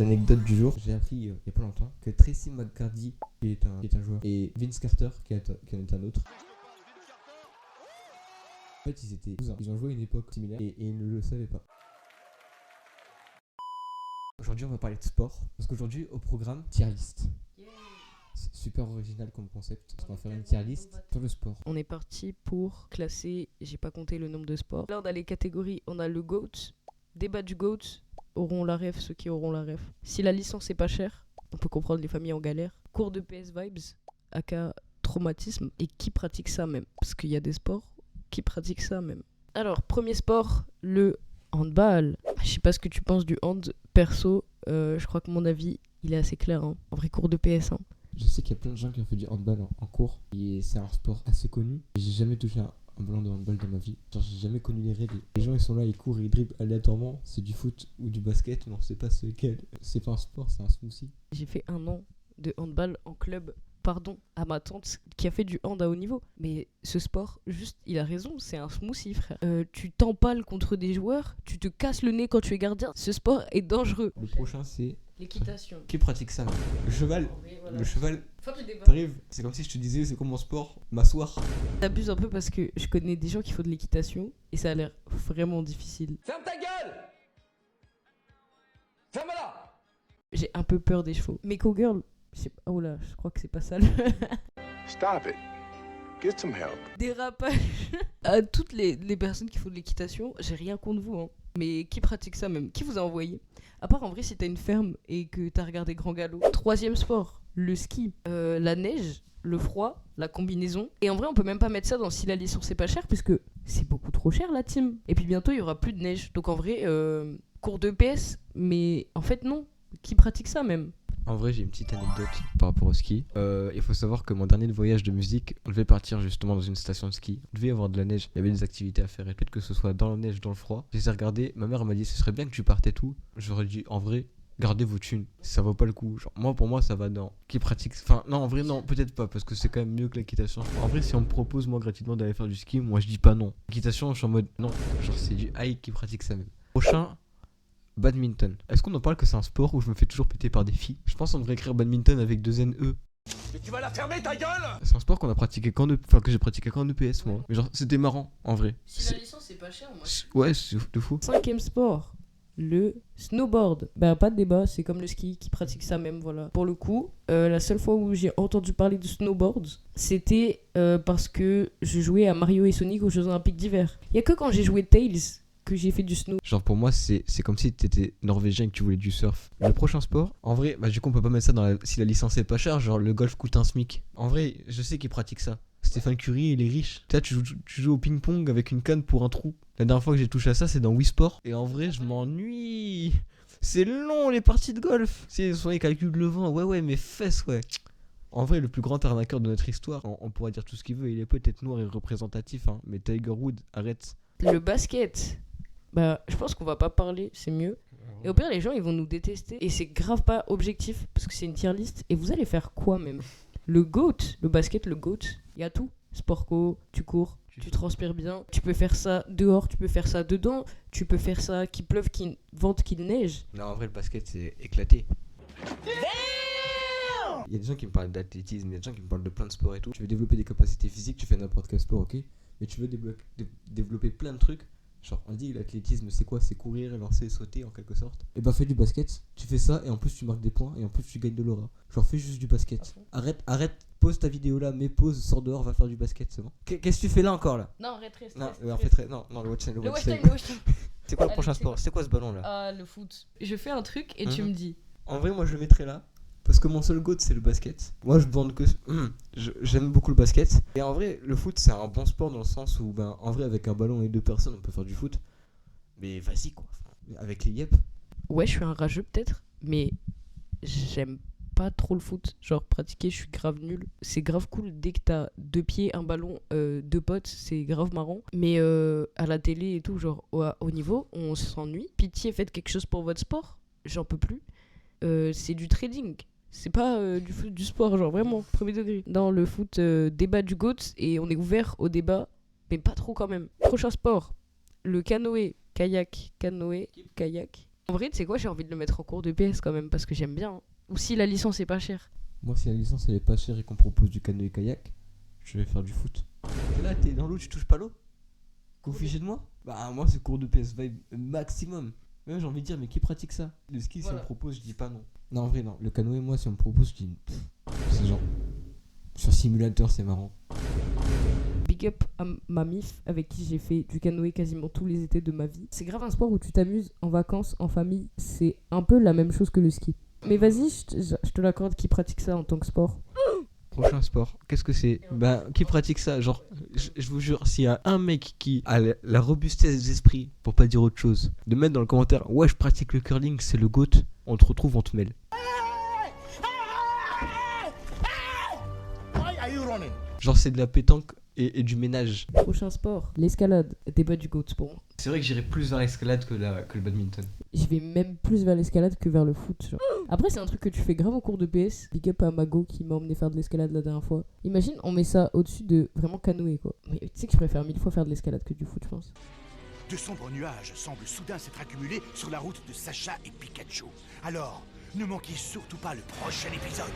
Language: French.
L'anecdote du jour, j'ai appris il y a pas longtemps que Tracy McGrady, qui est un joueur, et Vince Carter, qui en est un autre. En fait, ils étaient cousins. Ils ont joué à une époque similaire et ils ne le savaient pas. Aujourd'hui, on va parler de sport. Parce qu'aujourd'hui, au programme, tier list. C'est super original comme concept. Parce qu'on va faire une tier list sur le sport. On est parti pour classer, j'ai pas compté le nombre de sports. Là, on a les catégories, on a le GOAT, débat du GOAT, auront la ref, ceux qui auront la ref. Si la licence est pas chère, on peut comprendre les familles en galère. Cours de PS Vibes, aka traumatisme, et qui pratique ça même. Parce qu'il y a des sports qui pratiquent ça même. Alors, premier sport, le handball. Je sais pas ce que tu penses du hand. Perso, je crois que mon avis, il est assez clair. Hein. En vrai, cours de PS1. Je sais qu'il y a plein de gens qui ont fait du handball en cours. Et c'est un sport assez connu. Et j'ai jamais touché un ballon de handball dans ma vie. Genre, j'ai jamais connu les règles. Les gens, ils sont là, ils courent, ils dribblent aléatoirement. C'est du foot ou du basket, mais on sait pas ce quel. C'est pas un sport, c'est un smoothie. J'ai fait 1 an de handball en club. Pardon à ma tante qui a fait du hand à haut niveau. Mais ce sport, juste, il a raison, c'est un smoothie, frère. Tu t'empales contre des joueurs, tu te casses le nez quand tu es gardien. Ce sport est dangereux. Le prochain, c'est... L'équitation. Qui pratique ça? Le cheval. Oui, voilà. Le cheval, Fin du débat. t'arrives, c'est comme si je te disais, c'est comme mon sport, m'asseoir. J'abuse un peu parce que je connais des gens qui font de l'équitation et ça a l'air vraiment difficile. Ferme ta gueule! Ferme-la! J'ai un peu peur des chevaux. Mais cowgirl, je sais pas. Oh là, je crois que c'est pas ça. Stop it. Get some help. Dérapage. À toutes les personnes qui font de l'équitation, j'ai rien contre vous. Hein. Mais qui pratique ça même? Qui vous a envoyé? À part en vrai, si t'as une ferme et que t'as regardé Grand Galop. Troisième sport, le ski. La neige, le froid, la combinaison. Et en vrai, on peut même pas mettre ça dans si la licence est pas chère, puisque c'est beaucoup trop cher la team. Et puis bientôt, il y aura plus de neige. Donc en vrai, cours de PS, mais en fait, non. Qui pratique ça même? En vrai, j'ai une petite anecdote par rapport au ski. Il faut savoir que mon dernier voyage de musique, on devait partir justement dans une station de ski. On devait y avoir de la neige, il y avait des activités à faire. Et peut-être que ce soit dans la neige, dans le froid. Je les ai regardés, ma mère m'a dit ce serait bien que tu partes et tout. J'aurais dit en vrai, gardez vos thunes, ça vaut pas le coup. Genre, moi, pour moi, ça va dans qui pratique. Enfin, non, en vrai, non, peut-être pas, parce que c'est quand même mieux que l'équitation. En vrai, si on me propose, moi, gratuitement d'aller faire du ski, moi, je dis pas non. L'équitation, je suis en mode non. Genre, c'est du high qui pratique ça même. Prochain. Badminton. Est-ce qu'on en parle que c'est un sport où je me fais toujours péter par des filles? Je pense qu'on devrait écrire badminton avec 2 NE. Mais tu vas la fermer ta gueule! C'est un sport qu'on a pratiqué que j'ai pratiqué qu'en EPS moi. Mais genre c'était marrant en vrai. Si la licence est pas chère, moi. Ouais, c'est de fou. Cinquième sport, le snowboard. Bah pas de débat, c'est comme le ski qui pratique ça même, voilà. Pour le coup, la seule fois où j'ai entendu parler de snowboard, c'était parce que je jouais à Mario et Sonic aux Jeux Olympiques d'hiver. Il y a que quand j'ai joué Tails que j'ai fait du snow. Genre pour moi c'est comme si t'étais norvégien et que tu voulais du surf. Le prochain sport, en vrai, bah du coup on peut pas mettre ça si la licence est pas chère, genre le golf coûte un SMIC. En vrai, je sais qu'il pratique ça. Stéphane Curie, il est riche. Tu joues au ping-pong avec une canne pour un trou. La dernière fois que j'ai touché à ça, c'est dans Wii Sport. Et en vrai, je m'ennuie. C'est long les parties de golf. Si soit ils calculent le vent, ouais, mes fesses, ouais. En vrai, le plus grand arnaqueur de notre histoire, on pourrait dire tout ce qu'il veut, il est peut-être noir et représentatif, hein, mais Tiger Woods, arrête. Le basket. Bah, je pense qu'on va pas parler, c'est mieux. Et au pire, les gens, ils vont nous détester. Et c'est grave pas objectif, parce que c'est une tier list. Et vous allez faire quoi, même? Le GOAT, le basket, le GOAT, il y a tout. Sport co, tu cours, tu transpires bien. Tu peux faire ça dehors, tu peux faire ça dedans. Tu peux faire ça qu'il pleuve, qu'il vente, qu'il neige. Non, en vrai, le basket, c'est éclaté. Il y a des gens qui me parlent d'athlétisme, il y a des gens qui me parlent de plein de sports et tout. Tu veux développer des capacités physiques, tu fais n'importe quel sport, ok? Mais tu veux développer plein de trucs. Genre, on dit l'athlétisme, c'est quoi? C'est courir, lancer, sauter en quelque sorte. Et bah, fais du basket, tu fais ça et en plus tu marques des points et en plus tu gagnes de l'aura. Genre, fais juste du basket. Arrête, pose ta vidéo là, mets pause, sors dehors, va faire du basket, c'est bon. Qu'est-ce que tu fais là encore là? Non, reste. Non, le watch time. Le watch time. C'est quoi le Allez, prochain c'est sport? quoi C'est quoi ce ballon là? Ah, le foot. Je fais un truc et tu me dis. En vrai, moi je le mettrais là. Parce que mon seul goat c'est le basket. Moi je bande que. J'aime beaucoup le basket. Et en vrai, le foot c'est un bon sport dans le sens où, ben, en vrai, avec un ballon et 2 personnes, on peut faire du foot. Mais vas-y quoi. Avec les yep. Ouais, je suis un rageux peut-être, mais j'aime pas trop le foot. Genre, pratiquer, je suis grave nul. C'est grave cool dès que t'as 2 pieds, un ballon, 2 potes, c'est grave marrant. Mais à la télé et tout, genre, au niveau, on s'ennuie. Pitié, faites quelque chose pour votre sport. J'en peux plus. C'est du trading. C'est pas du sport, genre vraiment, premier degré. Dans le foot, débat du GOAT, et on est ouvert au débat, mais pas trop quand même. Prochain sport, le canoë, kayak, En vrai, tu sais quoi, j'ai envie de le mettre en cours de PS quand même, parce que j'aime bien. Hein. Ou si la licence est pas chère. Moi, si la licence elle est pas chère et qu'on propose du canoë-kayak, je vais faire du foot. T'es là, t'es dans l'eau, tu touches pas l'eau? Confiché de moi? Bah, moi, c'est cours de PS Vibe maximum. Même j'ai envie de dire, mais qui pratique ça? Le ski, si on me propose, je dis pas non. Non, en vrai, non. Le canoë, moi, si on me propose, je dis. C'est genre. Sur simulateur, c'est marrant. Big up à ma mif avec qui j'ai fait du canoë quasiment tous les étés de ma vie. C'est grave un sport où tu t'amuses en vacances, en famille. C'est un peu la même chose que le ski. Mais vas-y, je te l'accorde, qui pratique ça en tant que sport? Prochain sport, qu'est-ce que c'est? Bah, qui pratique ça? Genre, je vous jure, s'il y a un mec qui a la robustesse d'esprit, pour pas dire autre chose, de mettre dans le commentaire, ouais, je pratique le curling, c'est le GOAT, on te retrouve, on te mêle. Genre, c'est de la pétanque et du ménage. Prochain sport, l'escalade. Débat du GOAT pour moi. C'est vrai que j'irais plus vers l'escalade que le badminton. Je vais même plus vers l'escalade que vers le foot. Genre. Après, c'est un truc que tu fais grave en cours de PS. Big up à Mago qui m'a emmené faire de l'escalade la dernière fois. Imagine, on met ça au-dessus de vraiment canoë quoi. Mais tu sais que je préfère 1000 fois faire de l'escalade que du foot, je pense. De sombres nuages semblent soudain s'être accumulés sur la route de Sacha et Pikachu. Alors, ne manquez surtout pas le prochain épisode.